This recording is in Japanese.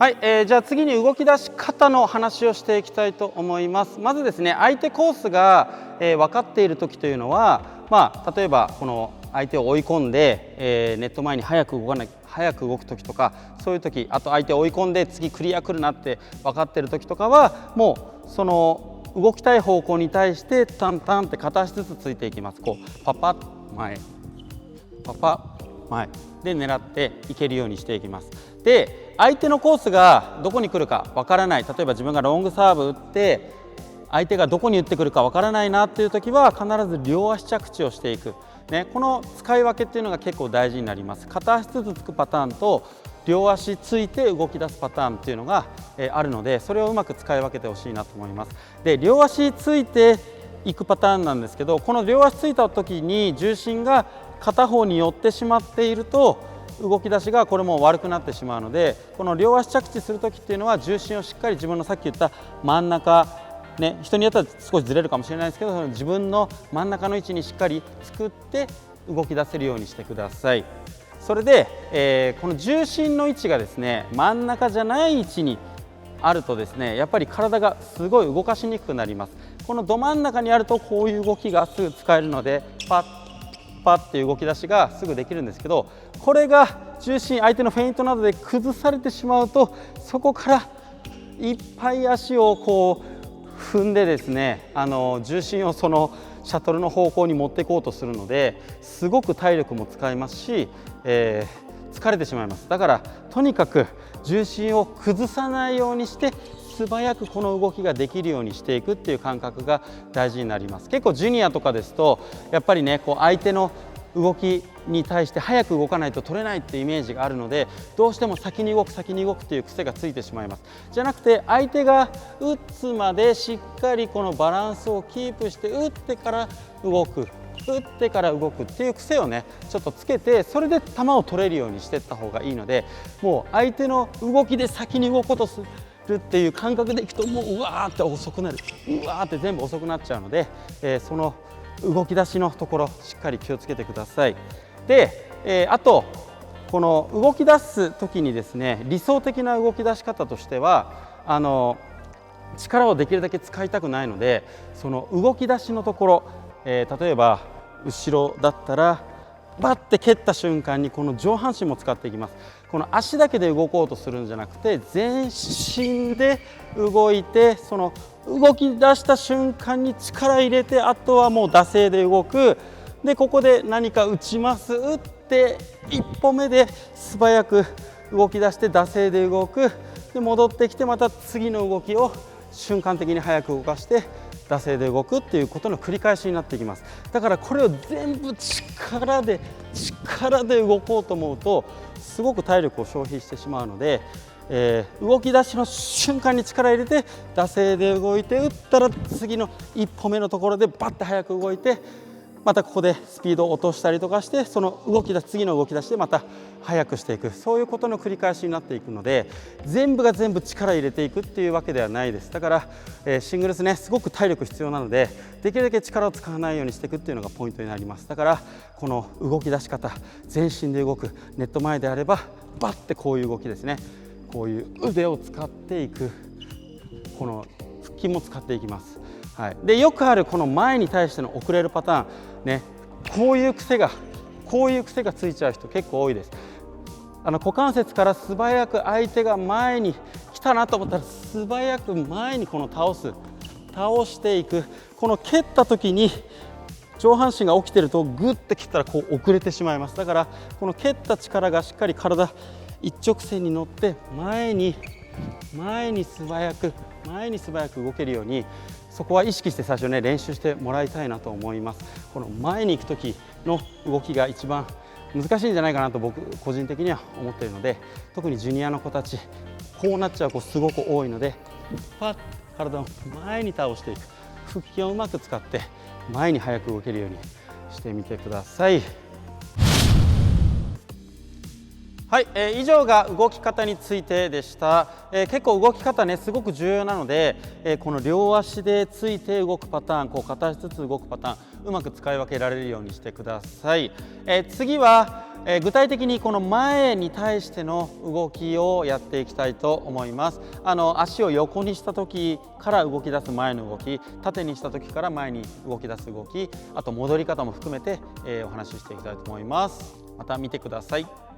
はい、じゃあ次に動き出し方の話をしていきたいと思います。まずですね、相手コースが、分かっている時というのは、例えばこの相手を追い込んで、ネット前に早く動く時とか、そういう時、あと相手を追い込んで次クリア来るなって分かっている時とかは、もうその動きたい方向に対してタンタンって片足ずつついていきます。こうパパッ前、パパッ前で狙っていけるようにしていきます。で、相手のコースがどこに来るかわからない、例えば自分がロングサーブ打って相手がどこに打ってくるかわからないなっていう時は必ず両足着地をしていく、ね、この使い分けっていうのが結構大事になります。片足ずつつくパターンと両足ついて動き出すパターンっていうのがあるので、それをうまく使い分けてほしいなと思います。で、両足ついていくパターンなんですけど、この両足ついた時に重心が片方に寄ってしまっていると動き出しがこれも悪くなってしまうので、この両足着地する時っていうのは重心をしっかり自分のさっき言った真ん中、ね、人によっては少しずれるかもしれないですけど、その自分の真ん中の位置にしっかり作って動き出せるようにしてください。それで、この重心の位置がですね真ん中じゃない位置にあるとですね、やっぱり体がすごい動かしにくくなります。このど真ん中にあるとこういう動きがすぐ使えるので、パッパッっていう動き出しがすぐできるんですけど、これが重心、相手のフェイントなどで崩されてしまうと、そこからいっぱい足をこう踏んでですね、重心をそのシャトルの方向に持っていこうとするので、すごく体力も使いますし、疲れてしまいます。だからとにかく重心を崩さないようにして素早くこの動きができるようにしていくっていう感覚が大事になります。結構ジュニアとかですとやっぱりね、こう相手の動きに対して早く動かないと取れないっていうイメージがあるので、どうしても先に動くっていう癖がついてしまいます。じゃなくて、相手が打つまでしっかりこのバランスをキープして、打ってから動くっていう癖をねちょっとつけて、それで球を取れるようにしていった方がいいので、もう相手の動きで先に動こうとするっていう感覚でいくと、もううわーって遅くなる、うわーって全部遅くなっちゃうので、その動き出しのところしっかり気をつけてください。で、あとこの動き出す時にですね、理想的な動き出し方としては力をできるだけ使いたくないので、その動き出しのところ、例えば後ろだったらバッて蹴った瞬間にこの上半身も使っていきます。この足だけで動こうとするんじゃなくて、全身で動いて、その動き出した瞬間に力入れて、あとはもう惰性で動く。でここで何か打ちます。打って一歩目で素早く動き出して惰性で動く。で戻ってきてまた次の動きを瞬間的に早く動かして惰性で動くっていうことの繰り返しになっていきます。だからこれを全部力で動こうと思うとすごく体力を消費してしまうので、動き出しの瞬間に力入れて惰性で動いて、打ったら次の一歩目のところでバッて早く動いて、またここでスピードを落としたりとかして、その次の動き出しでまた速くしていく、そういうことの繰り返しになっていくので、全部が全部力入れていくっていうわけではないです。だから、シングルスねすごく体力必要なので、できるだけ力を使わないようにしていくっていうのがポイントになります。だからこの動き出し方、全身で動く、ネット前であればバッてこういう動きですね、こういう腕を使っていく、この腹筋も使っていきます。はい、でよくあるこの前に対しての遅れるパターンね、こういう癖がついちゃう人結構多いです。股関節から素早く相手が前に来たなと思ったら素早く前にこの倒していく。この蹴った時に上半身が起きてるとグッて蹴ったらこう遅れてしまいます。だからこの蹴った力がしっかり体一直線に乗って前に素早く動けるように、そこは意識して最初ね練習してもらいたいなと思います。この前に行く時の動きが一番難しいんじゃないかなと僕個人的には思っているので、特にジュニアの子たちこうなっちゃう子すごく多いので、パッ体を前に倒していく、腹筋をうまく使って前に早く動けるようにしてみてください。はい、以上が動き方についてでした。結構動き方ねすごく重要なので、この両足でついて動くパターン、こう片足ずつ動くパターン、うまく使い分けられるようにしてください。次は、具体的にこの前に対しての動きをやっていきたいと思います。足を横にした時から動き出す前の動き、縦にした時から前に動き出す動き、あと戻り方も含めて、お話ししていきたいと思います。また見てください。